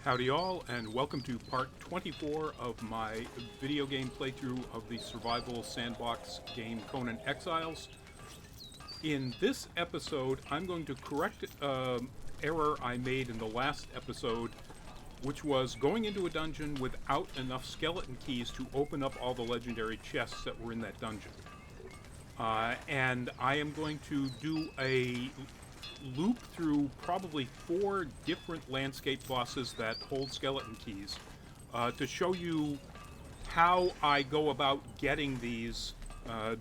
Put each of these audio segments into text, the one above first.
Howdy all, and welcome to part 24 of my video game playthrough of the survival sandbox game Conan Exiles. In this episode, I'm going to correct error I made in the last episode, which was going into a dungeon without enough skeleton keys to open up all the legendary chests that were in that dungeon. And I am going to do a loop through probably 4 different landscape bosses that hold skeleton keys to show you how I go about getting these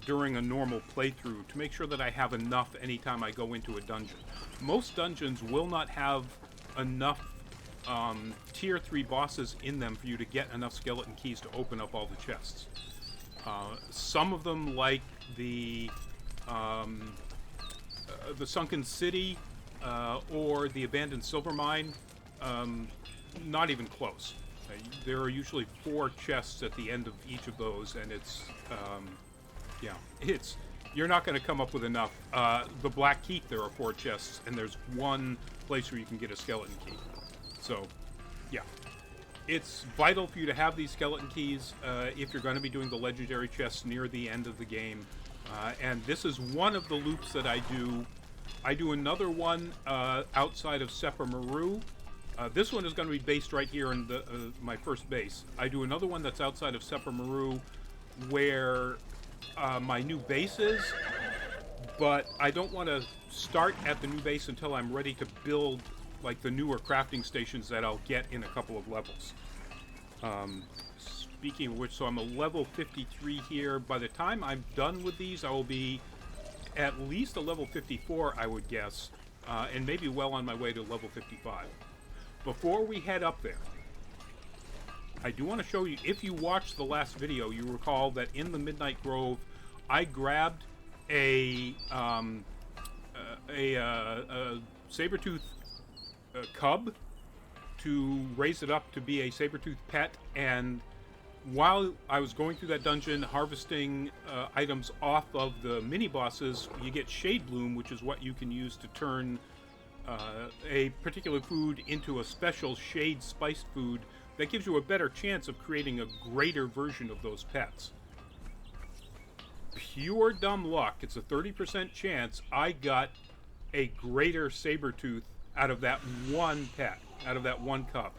during a normal playthrough to make sure that I have enough anytime I go into a dungeon. Most dungeons will not have enough tier 3 bosses in them for you to get enough skeleton keys to open up all the chests. Some of them, like the Sunken City or the Abandoned Silver Mine, not even close. There are usually 4 chests at the end of each of those, and you're not going to come up with enough. The Black Keep, there are 4 chests, and there's 1 place where you can get a skeleton key. So, yeah. It's vital for you to have these skeleton keys if you're going to be doing the legendary chests near the end of the game. And this is one of the loops that I do. I do another one outside of Seppa Maru. This one is going to be based right here in my first base. I do another one that's outside of Seppa Maru where my new base is, but I don't want to start at the new base until I'm ready to build like the newer crafting stations that I'll get in a couple of levels. Speaking of which, so I'm a level 53 here. By the time I'm done with these, I will be at least a level 54, I would guess, and maybe well on my way to level 55. Before we head up there, I do want to show you, if you watched the last video, you recall that in the Midnight Grove, I grabbed a saber-tooth cub to raise it up to be a saber-tooth pet, and while I was going through that dungeon harvesting items off of the mini-bosses, you get Shade Bloom, which is what you can use to turn a particular food into a special shade spiced food that gives you a better chance of creating a greater version of those pets. Pure dumb luck, it's a 30% chance I got a greater saber-tooth out of that one pet, out of that one cub.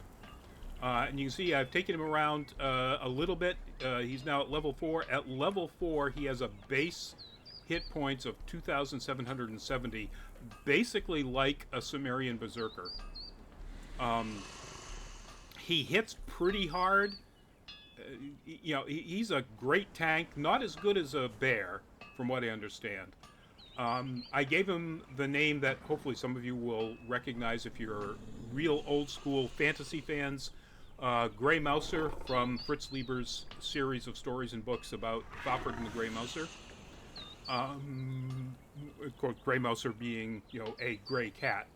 And you can see I've taken him around a little bit. He's now at level 4. At level 4, he has a base hit points of 2,770, basically like a Sumerian Berserker. He hits pretty hard. He's a great tank, not as good as a bear, from what I understand. I gave him the name that hopefully some of you will recognize if you're real old-school fantasy fans. Grey Mouser from Fritz Lieber's series of stories and books about Fafhrd and the Grey Mouser. Of course, Grey Mouser being, a gray cat.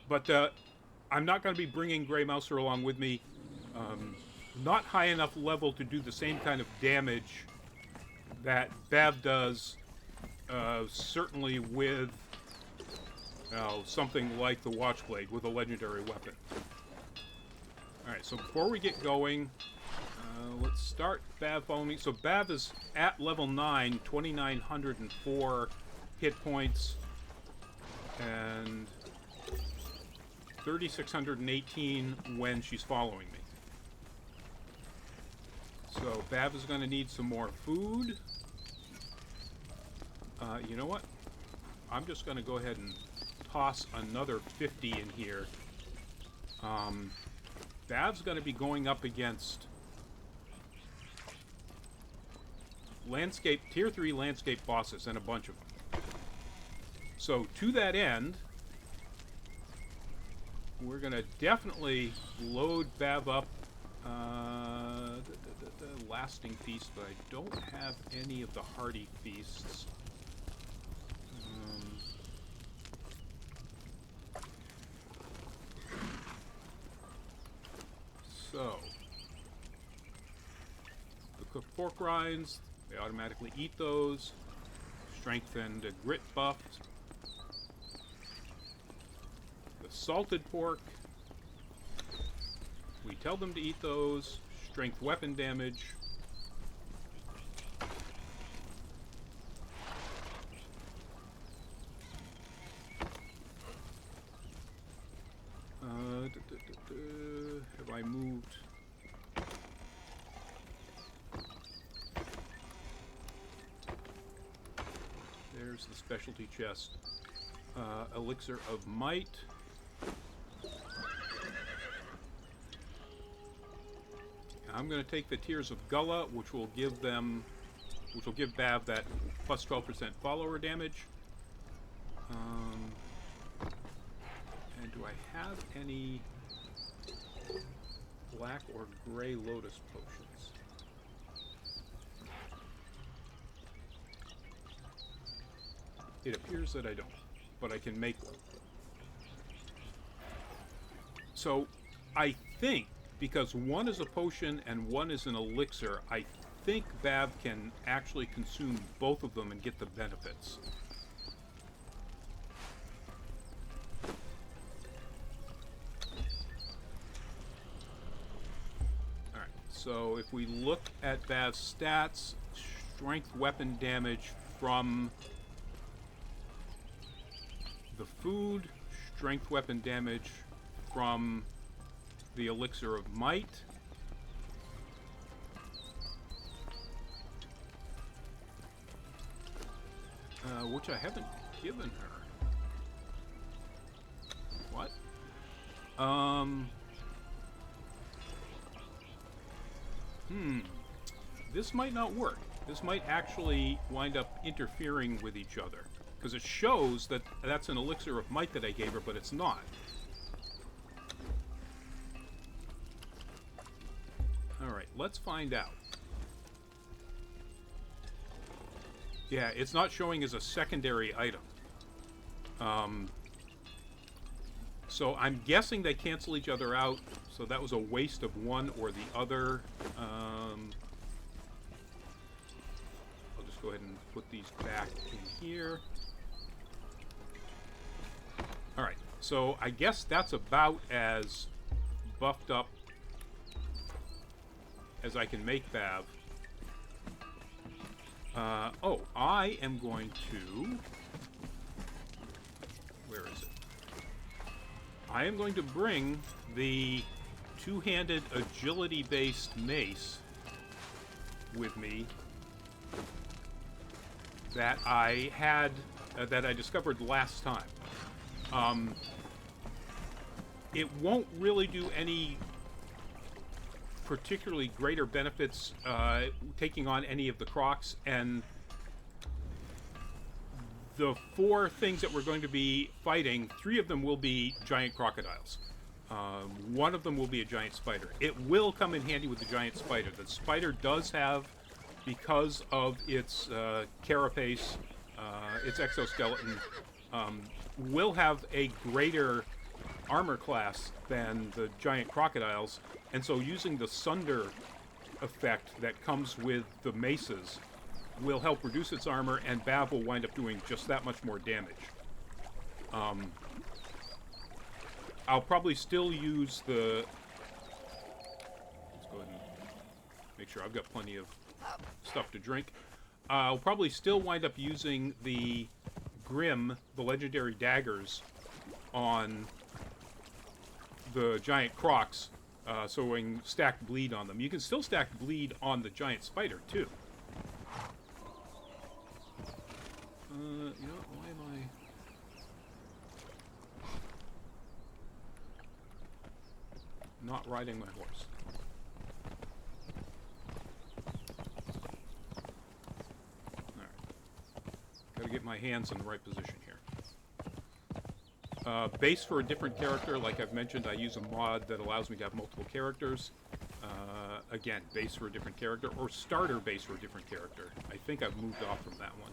But I'm not going to be bringing Grey Mouser along with me. Not high enough level to do the same kind of damage that Bav does, certainly with something like the Watchblade, with a legendary weapon. Alright, so before we get going, let's start Bav following me. So Bav is at level 9, 2,904 hit points, and 3,618 when she's following me. So Bav is going to need some more food. You know what? I'm just going to go ahead and toss another 50 in here. Bav's going to be going up against tier 3 landscape bosses, and a bunch of them. So to that end, we're going to definitely load Bav up the lasting feast, but I don't have any of the hearty feasts. So, the cooked pork rinds, they automatically eat those. Strengthened grit buffed. The salted pork, We tell them to eat those. Strength weapon damage. Have I moved? There's the specialty chest. Elixir of Might. I'm going to take the Tears of Gullah, which will give them, which will give Bav that plus 12% follower damage. And do I have any black or gray lotus potions? It appears that I don't, but I can make one. So I think, because one is a potion and one is an elixir, I think Bav can actually consume both of them and get the benefits. Alright, so if we look at Bav's stats, strength weapon damage from the food, strength weapon damage from the Elixir of Might, which I haven't given her. What? This might not work. This might actually wind up interfering with each other, because it shows that that's an Elixir of Might that I gave her, but it's not. Alright, let's find out. Yeah, it's not showing as a secondary item. So I'm guessing they cancel each other out, so that was a waste of one or the other. I'll just go ahead and put these back in here. Alright, so I guess that's about as buffed up as I can make Bav. Oh, I am going to... Where is it? I am going to bring the two-handed agility-based mace with me that I had, that I discovered last time. It won't really do any particularly greater benefits taking on any of the crocs, and the 4 things that we're going to be fighting, 3 of them will be giant crocodiles. 1 of them will be a giant spider. It will come in handy with the giant spider. The spider does have, because of its carapace, its exoskeleton, will have a greater armor class than the giant crocodiles, and so using the sunder effect that comes with the maces will help reduce its armor, and Bav will wind up doing just that much more damage. I'll probably still use the... Let's go ahead and make sure I've got plenty of stuff to drink. I'll probably still wind up using the Grim, the legendary daggers, on the giant crocs, so we can stack bleed on them. You can still stack bleed on the giant spider, too. You know, why am I... not riding my horse? Alright. Gotta get my hands in the right position here. Base for a different character, like I've mentioned, I use a mod that allows me to have multiple characters. Again, base for a different character, or starter base for a different character. I think I've moved off from that one.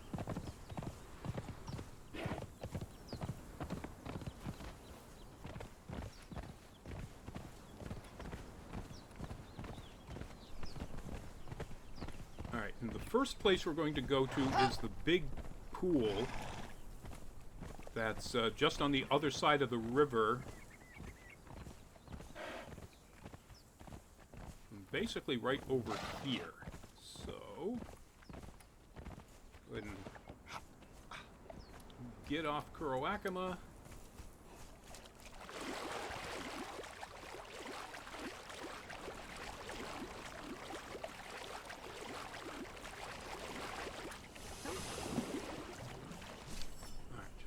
Alright, and the first place we're going to go to is the big pool that's just on the other side of the river. basically right over here. So, go ahead and get off Kuroakama.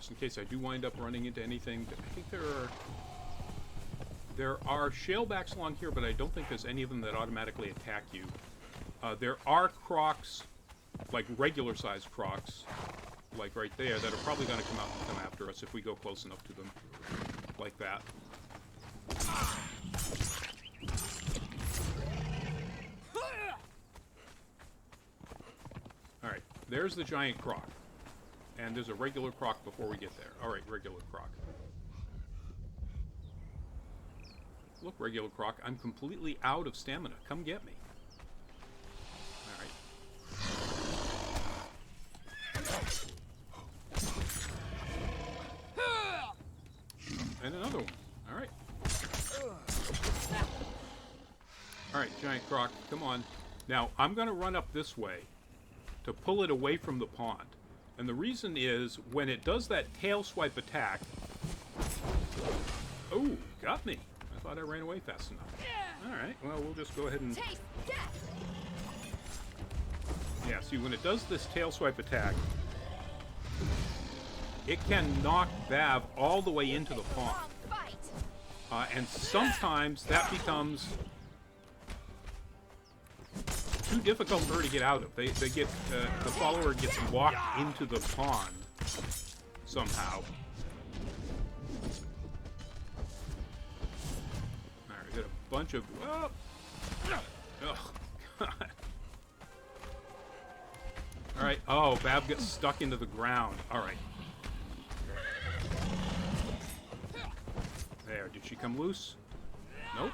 In case I do wind up running into anything. I think there are shellbacks along here, but I don't think there's any of them that automatically attack you. There are crocs, like regular sized crocs, like right there, that are probably going to come out and come after us if we go close enough to them, like that. Alright, there's the giant croc. And there's a regular croc before we get there. Alright, regular croc. Look, regular croc, I'm completely out of stamina. Come get me. Alright. And another one. Alright. Alright, giant croc, come on. Now, I'm going to run up this way to pull it away from the pond. And the reason is, when it does that tail swipe attack... Oh, got me. I thought I ran away fast enough. Alright, well, we'll just go ahead and... Yeah, see, when it does this tail swipe attack, it can knock Vav all the way into the pond. And sometimes that becomes too difficult for her to get out of. They get the follower gets walked into the pond somehow. All right, we got a bunch of. Oh, oh God! All right. Oh, Bab gets stuck into the ground. All right. There. Did she come loose? Nope.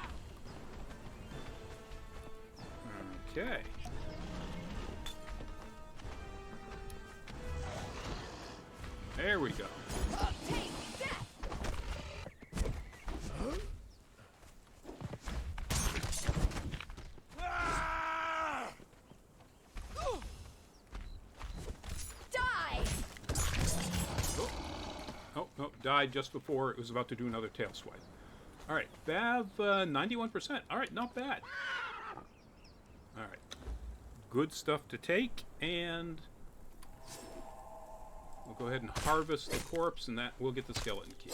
Okay. There we go. Die! Oh, no, died just before it was about to do another tail swipe. All right, Bav, 91%. All right, not bad. All right, good stuff to take, and we'll go ahead and harvest the corpse, and that we'll get the skeleton key.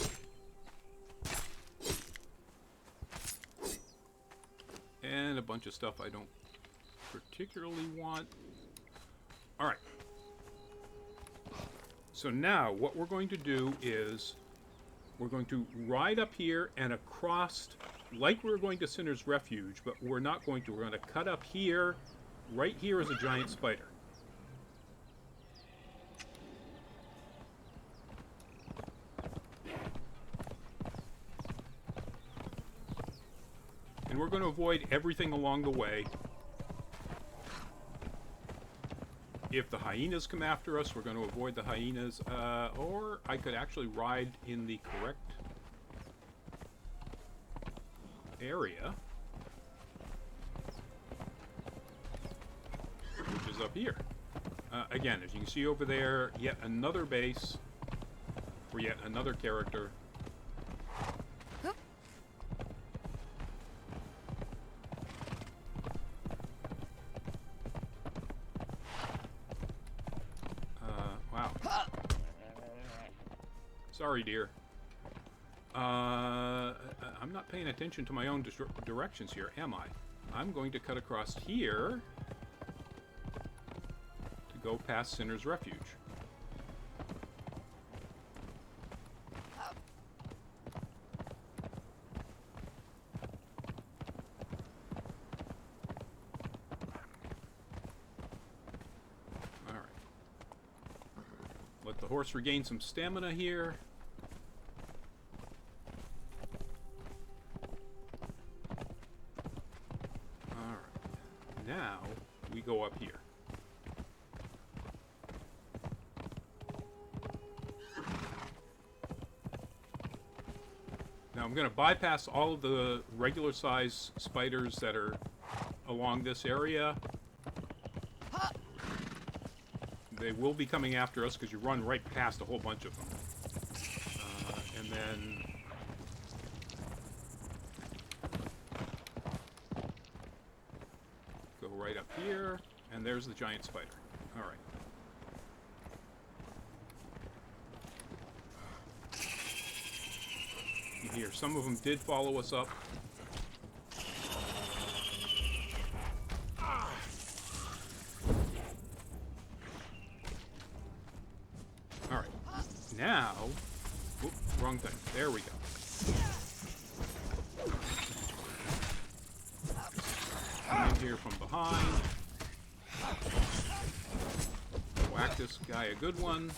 And a bunch of stuff I don't particularly want. All right. So now what we're going to do is we're going to ride up here and across, like we're going to Sinner's Refuge, but we're not going to. We're going to cut up here. Right here is a giant spider. And we're going to avoid everything along the way. If the hyenas come after us, we're going to avoid the hyenas. Or I could actually ride in the correct area, which is up here. Again, as you can see over there, yet another base for yet another character. Wow. Sorry, dear. I'm not paying attention to my own directions here, am I? I'm going to cut across here to go past Sinner's Refuge. All right. Let the horse regain some stamina here. Now we go up here. Now I'm going to bypass all of the regular size spiders that are along this area. They will be coming after us because you run right past a whole bunch of them. And then... go right up here, and there's the giant spider. Alright. Here, some of them did follow us up. Alright. Now... Whoop, wrong thing. There we go. Come in here from behind. Whack this guy a good one.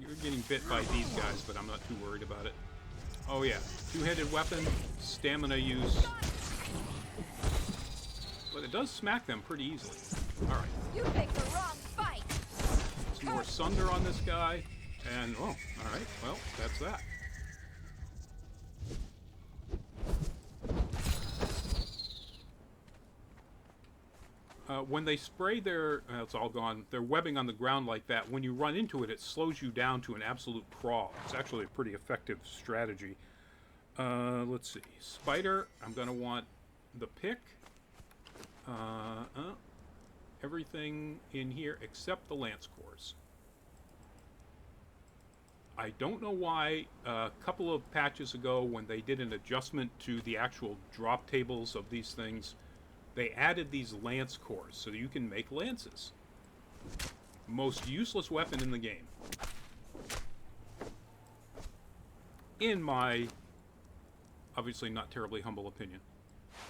You're getting bit by these guys, but I'm not too worried about it. Oh yeah, two-handed weapon, stamina use. But it does smack them pretty easily. Alright. You picked the wrong fight. Some more sunder on this guy. And, oh, alright, well, that's that. When they spray their, it's all gone, their webbing on the ground like that, when you run into it, it slows you down to an absolute crawl. It's actually a pretty effective strategy. Let's see. Spider, I'm going to want the pick. Everything in here except the lance cores. I don't know why a couple of patches ago when they did an adjustment to the actual drop tables of these things, they added these lance cores so that you can make lances. Most useless weapon in the game. In my, obviously not terribly humble opinion.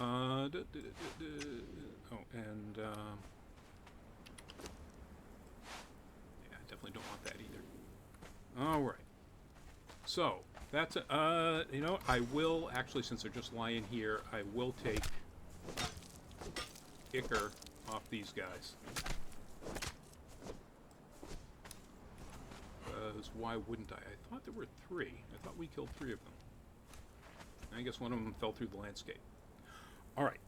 Oh, and, yeah, I definitely don't want that either. Alright. So, that's, you know, I will, actually, since they're just lying here, I will take Icker off these guys. Because why wouldn't I? I thought there were 3. I thought we killed 3 of them. I guess one of them fell through the landscape. Alright.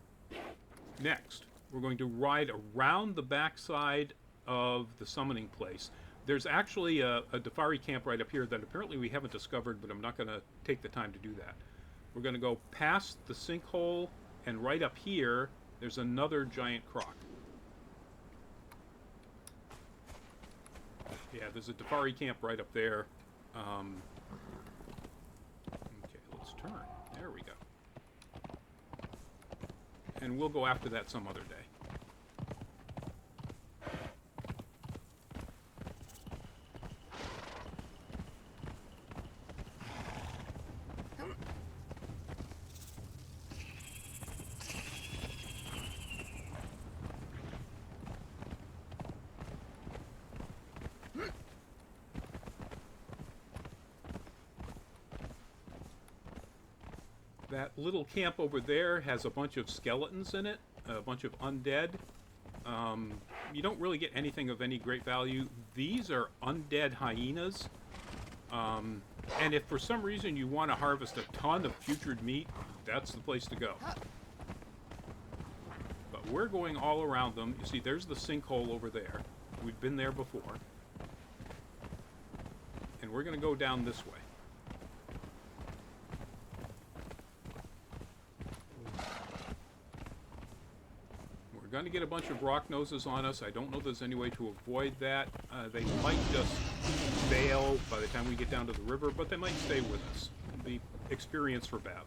Next, we're going to ride around the backside of the summoning place. There's actually a Dafari camp right up here that apparently we haven't discovered, but I'm not going to take the time to do that. We're going to go past the sinkhole, and right up here, there's another giant croc. Yeah, there's a Dafari camp right up there. Okay, let's turn. There we go. And we'll go after that some other day. That little camp over there has a bunch of skeletons in it, a bunch of undead. You don't really get anything of any great value. These are undead hyenas. And if for some reason you want to harvest a ton of putrid meat, that's the place to go. But we're going all around them. You see, there's the sinkhole over there. We've been there before. And we're going to go down this way. We're going to get a bunch of rock noses on us. I don't know if there's any way to avoid that. They might just bail by the time we get down to the river, but they might stay with us. It'll be experience for Bev.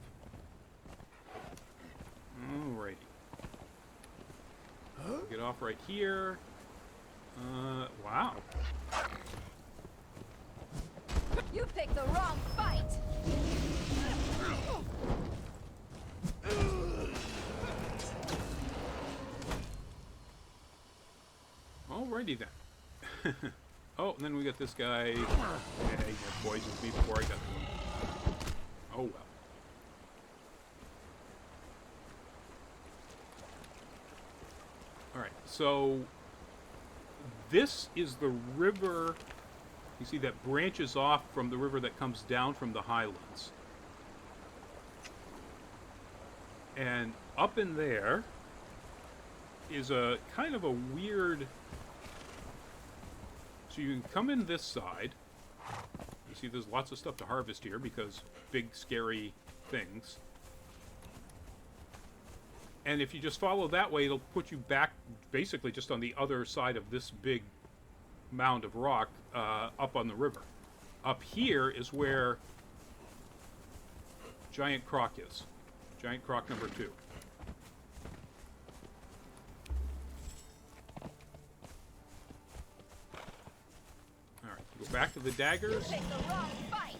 Alrighty. Get off right here. Wow. You picked the wrong fight. Alrighty then. Oh, and then we got this guy. Yeah, he poisoned me before I got to him. Oh well. Alright, so this is the river, you see, that branches off from the river that comes down from the highlands. And up in there, is a kind of a weird... So you can come in this side. You see there's lots of stuff to harvest here because big, scary things. And if you just follow that way, it'll put you back basically just on the other side of this big mound of rock up on the river. Up here is where Giant Croc is. Giant Croc number 2. Alright, go back to the daggers. You picked the wrong fight.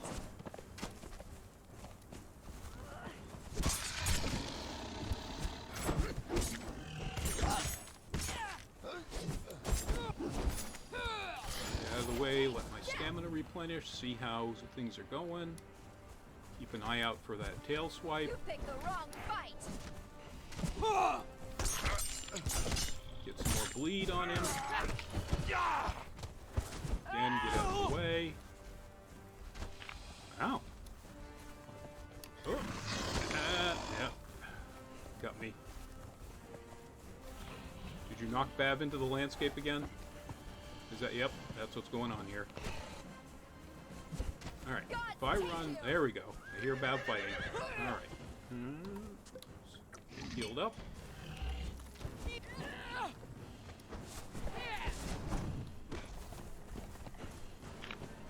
Out of the way, let my stamina replenish, see how things are going. Keep an eye out for that tail swipe. You picked the wrong fight. Get some more bleed on him. Again, get out of the way. Ow. Oh. Yeah. Got me. Did you knock Bav into the landscape again? Is that... Yep, that's what's going on here. Alright, if I run... There we go. I hear Bav fighting. Alright. Get healed up.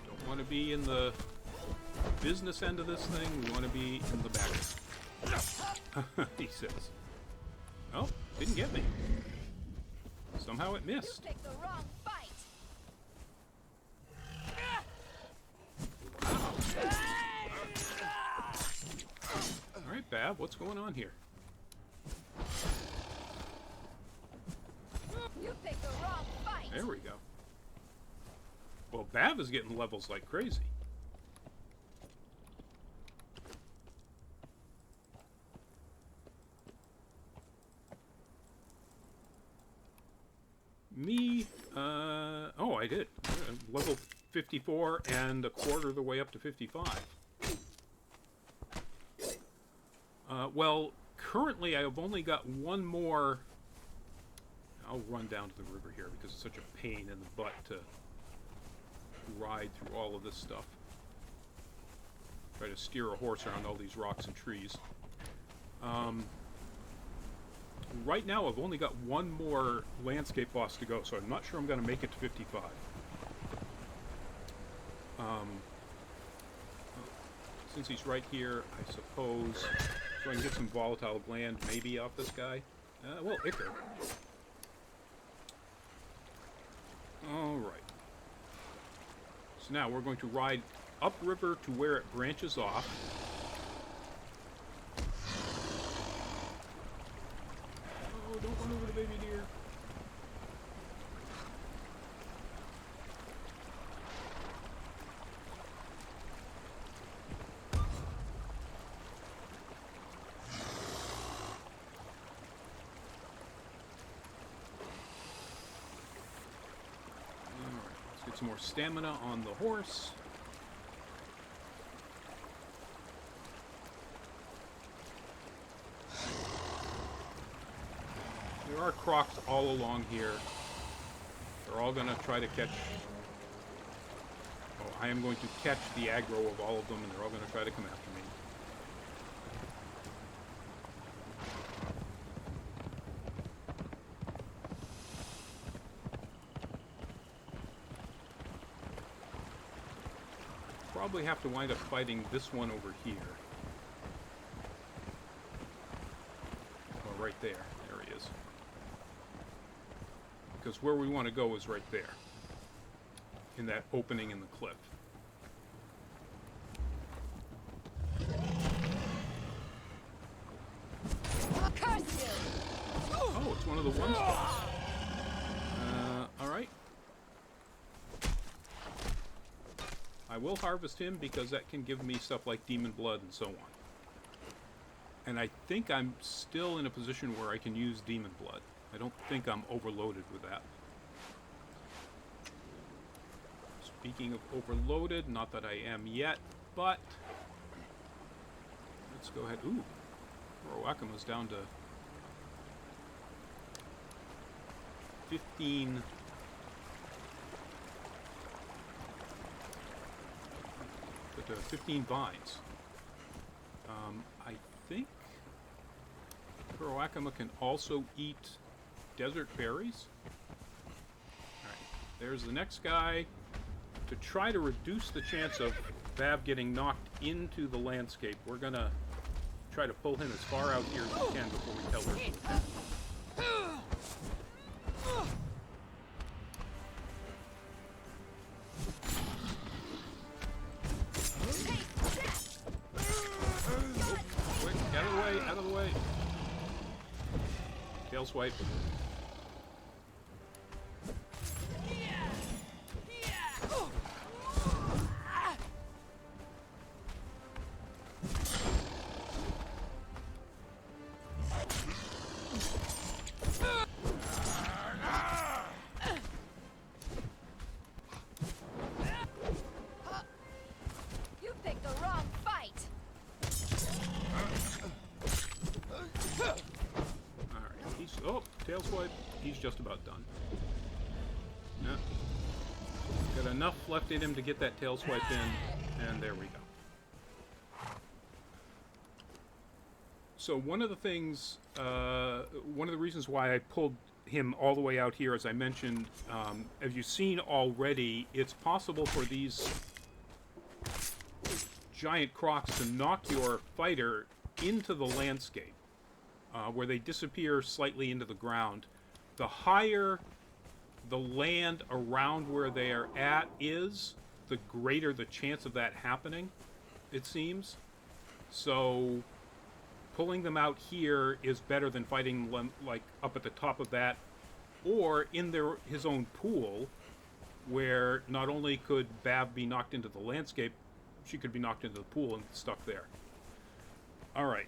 Don't want to be in the business end of this thing. We want to be in the back. He says. Oh, didn't get me. Somehow it You missed. picked the wrong fight. Alright, Bav, what's going on here? You picked the wrong fight. There we go. Well, Bav is getting levels like crazy. Me, oh, I did. Level 54 and a quarter of the way up to 55. Well, currently I have only got one more... I'll run down to the river here because it's such a pain in the butt to ride through all of this stuff. Try to steer a horse around all these rocks and trees. Right now I've only got one more landscape boss to go, so I'm not sure I'm going to make it to 55. Since he's right here, I suppose, so I can get some volatile gland maybe off this guy. Well, Icar. Alright. So now we're going to ride upriver to where it branches off. Oh, don't run over the baby deer. Get some more stamina on the horse. There are crocs all along here. They're all going to try to catch... Oh, I am going to catch the aggro of all of them, and they're all going to try to come after me. Probably have to wind up fighting this one over here. Oh, right there. There he is. Because where we want to go is right there. In that opening in the cliff. Curse you! Oh, it's one of the one spots. Alright. I will harvest him because that can give me stuff like demon blood and so on. And I think I'm still in a position where I can use demon blood. I don't think I'm overloaded with that. Speaking of overloaded, not that I am yet, but let's go ahead. Ooh, Roakima's down to 15... 15 vines. I think Kuroakama can also eat desert berries. Alright, there's the next guy. To try to reduce the chance of Vav getting knocked into the landscape, we're gonna try to pull him as far out here as we can before we tell her. Out of the way. Tail swipe. You picked the wrong fight. Oh, tail swipe. He's just about done. Yeah. Got enough left in him to get that tail swipe in, and there we go. So one of the things, one of the reasons why I pulled him all the way out here, as I mentioned, as you've seen already, it's possible for these giant crocs to knock your fighter into the landscape. Where they disappear slightly into the ground. The higher the land around where they are at is, the greater the chance of that happening, it seems. So pulling them out here is better than fighting them like up at the top of that, or in his own pool, where not only could Bav be knocked into the landscape, she could be knocked into the pool and stuck there. Alright.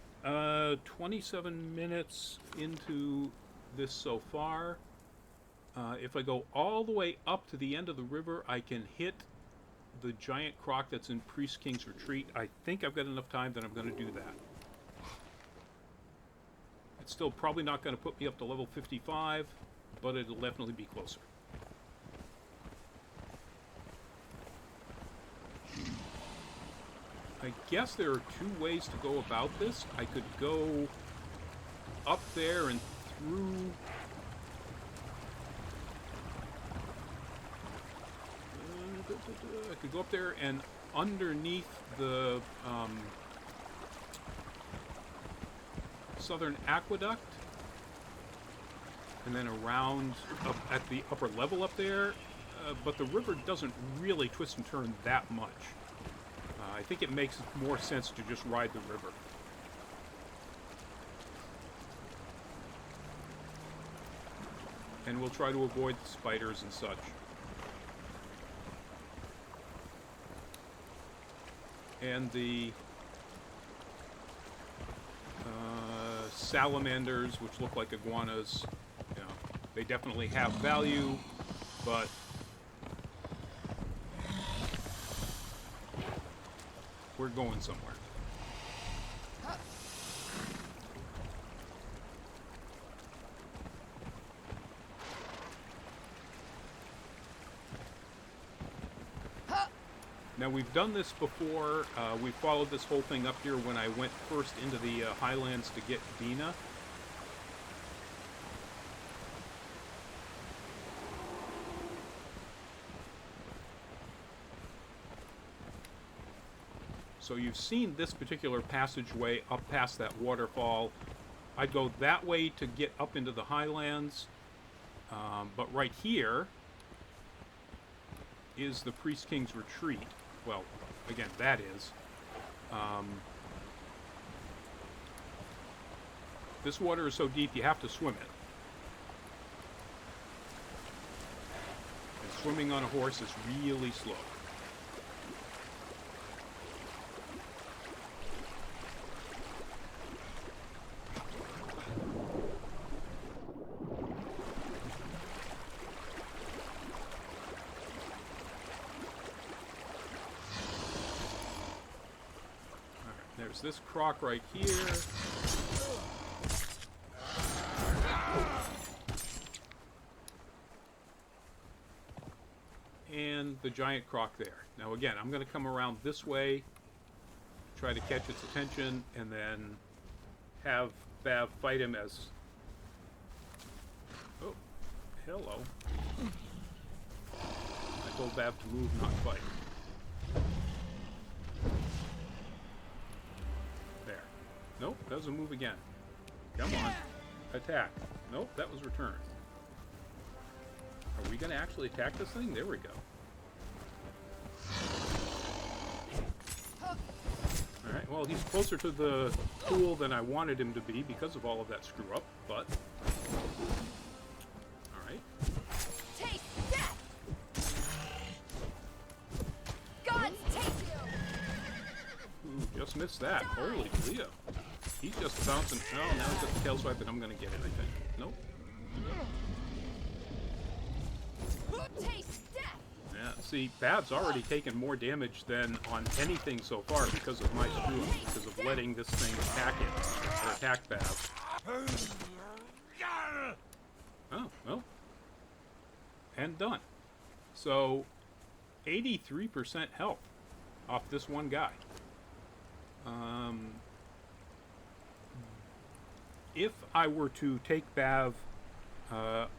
27 minutes into this so far. If I go all the way up to the end of the river, I can hit the giant croc that's in Priest King's Retreat. I think I've got enough time that I'm going to do that. It's still probably not going to put me up to level 55, but it'll definitely be closer. I guess there are two ways to go about this. I could go up there and through... I could go up there and underneath the Southern Aqueduct, and then around up at the upper level up there, but the river doesn't really twist and turn that much. I think it makes more sense to just ride the river. And we'll try to avoid the spiders and such. And the salamanders, which look like iguanas, you know, they definitely have value, but we're going somewhere. Now, we've done this before. We followed this whole thing up here when I went first into the highlands to get Dina. So you've seen this particular passageway up past that waterfall. I'd go that way to get up into the highlands. But right here is the Priest King's Retreat. Well, again, that is. This water is so deep you have to swim it. And swimming on a horse is really slow. There's this croc right here. and the giant croc there. Now again, I'm going to come around this way, try to catch its attention, and then have Bav fight him as... Oh, hello. I told Bav to move, not fight. There. Nope, doesn't move again. Come on. Attack. Nope, that was returned. Are we going to actually attack this thing? There we go. Alright, well, he's closer to the pool than I wanted him to be because of all of that screw-up, but... Alright. Taste death! Gods take you! Ooh, just missed that. Holy Leo. He's just bouncing. Oh, now he's got the tail swipe, and I'm going to get it, I think. Nope. Taste death! Yeah, see, Bav's already taken more damage than on anything so far because of my screw-up, because of letting this thing attack it, or attack Bav. Oh, well. And done. So, 83% health off this one guy. If I were to take Bav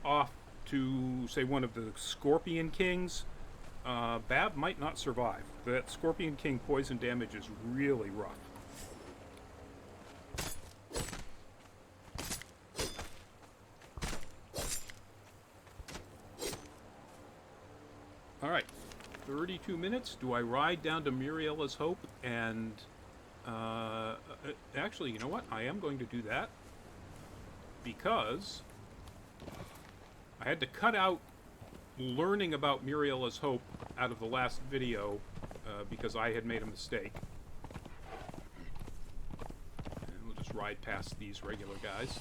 off to, say, one of the Scorpion Kings, Bav might not survive. That Scorpion King poison damage is really rough. Alright, 32 minutes. Do I ride down to Muriella's Hope and... actually, you know what? I am going to do that. Because I had to cut out learning about Muriella's Hope out of the last video because I had made a mistake. And we'll just ride past these regular guys.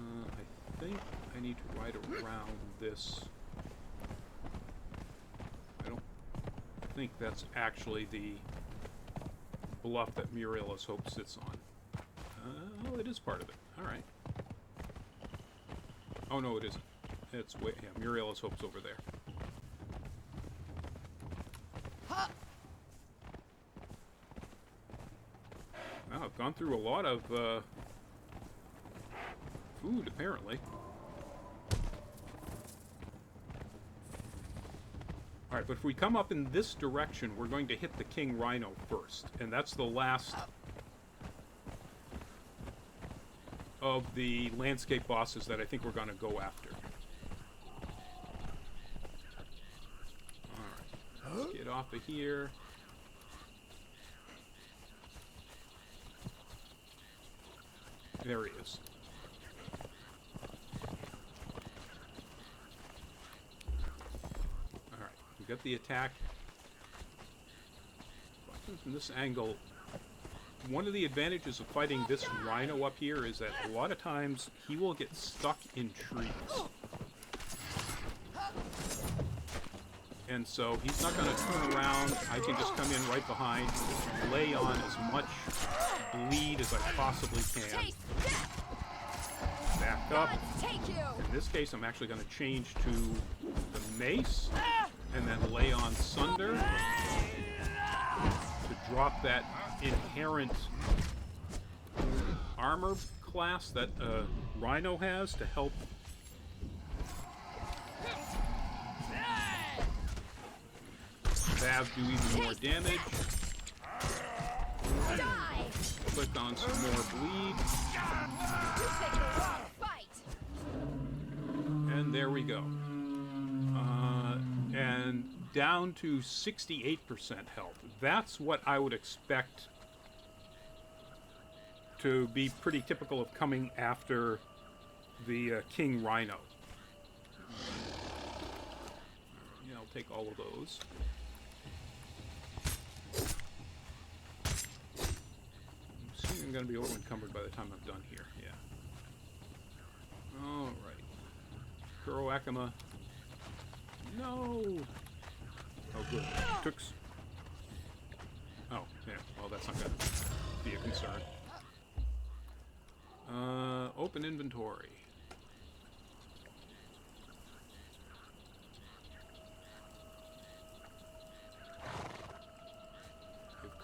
I think I need to ride around this. I don't think that's actually the bluff that Muriella's Hope sits on. Oh, it is part of it. Alright. Oh, no, it isn't. It's way... Yeah, Muriella's Hope's over there. Wow, I've gone through a lot of food, apparently. Alright, but if we come up in this direction, we're going to hit the King Rhino first. And that's the last of the landscape bosses that I think we're going to go after. Alright, let's get off of here. There he is. Alright, we got the attack. From this angle, one of the advantages of fighting this rhino up here is that a lot of times he will get stuck in trees. And so he's not going to turn around. I can just come in right behind, lay on as much bleed as I possibly can. Back up. In this case, I'm actually going to change to the mace and then lay on Sunder to drop that inherent armor class that Rhino has to help Bav do even more damage. Click on some more bleed. And there we go. And down to 68% health. That's what I would expect to be pretty typical of coming after the King Rhino. Yeah, I'll take all of those. I'm going to be over-encumbered by the time I'm done here, yeah. Alright. Kuroakama. No! Oh, good. Tooks. Oh, yeah. Well, that's not going to be a concern. Open inventory.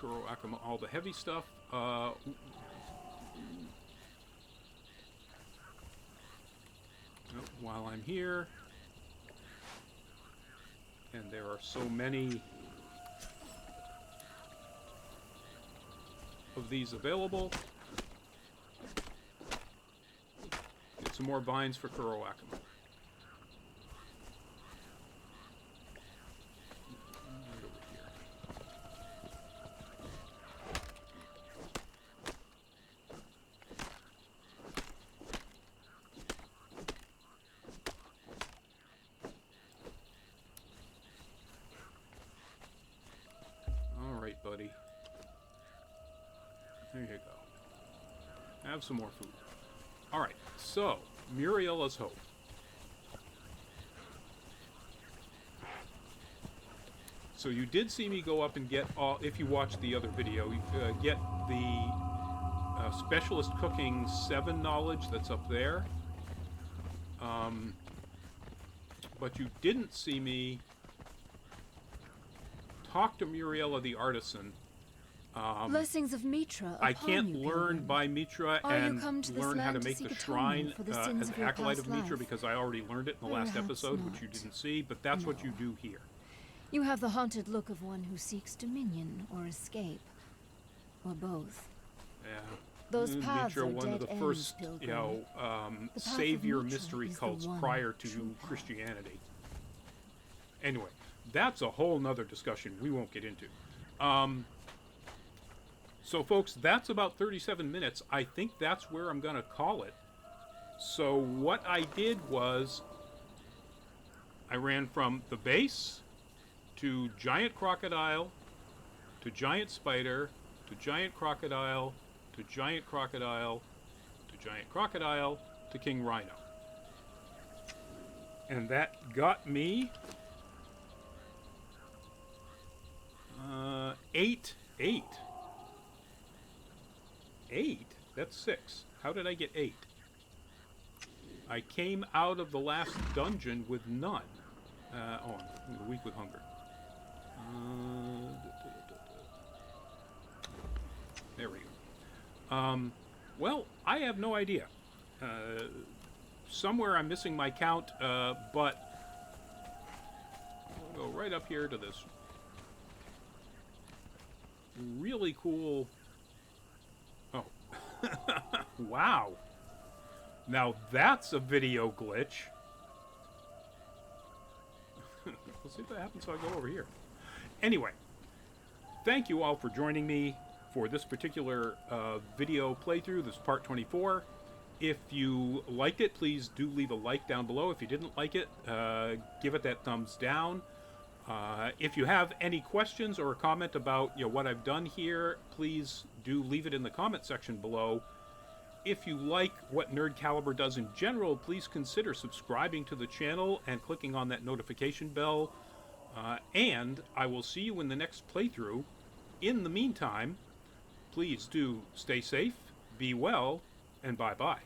Kuroakama, all the heavy stuff. While I'm here, and there are so many of these available. Get some more vines for Kuroakama. Buddy. There you go. Have some more food. Alright, so, Muriela's Hope. So you did see me go up and get, all, if you watched the other video, get the Specialist Cooking 7 knowledge that's up there. But you didn't see me talk to Muriela the Artisan. Blessings of Mitra. I can't learn by Mitra and learn how to make the shrine for the as sins an of your acolyte of past Mitra life. because I already learned it in the last Perhaps episode, which you not. didn't see, but that's what No. you do here. You have the haunted look of one who seeks dominion or escape, or both. Yeah. Those paths Mitra, are one of dead the ends, first, pilgrim. you know, The path of savior Mitra mystery is the cults one prior to true path. Christianity. Anyway, that's a whole nother discussion we won't get into. So, folks, that's about 37 minutes. I think that's where I'm going to call it. So, what I did was I ran from the base to giant crocodile to giant spider to giant crocodile to giant crocodile to giant crocodile to King Rhino. And that got me 8. 8? That's 6. How did I get 8? I came out of the last dungeon with none. I'm weak with hunger. There we go. Well, I have no idea. Somewhere I'm missing my count, but I'll go right up here to this really cool... Oh. Wow. Now that's a video glitch. We'll see if that happens so I go over here. Anyway, thank you all for joining me for this particular video playthrough. This is part 24. If you liked it, please do leave a like down below. If you didn't like it, give it that thumbs down. If you have any questions or a comment about what I've done here, please do leave it in the comment section below. If you like what Nerd Caliber does in general, please consider subscribing to the channel and clicking on that notification bell. And I will see you in the next playthrough. In the meantime, please do stay safe, be well, and bye-bye.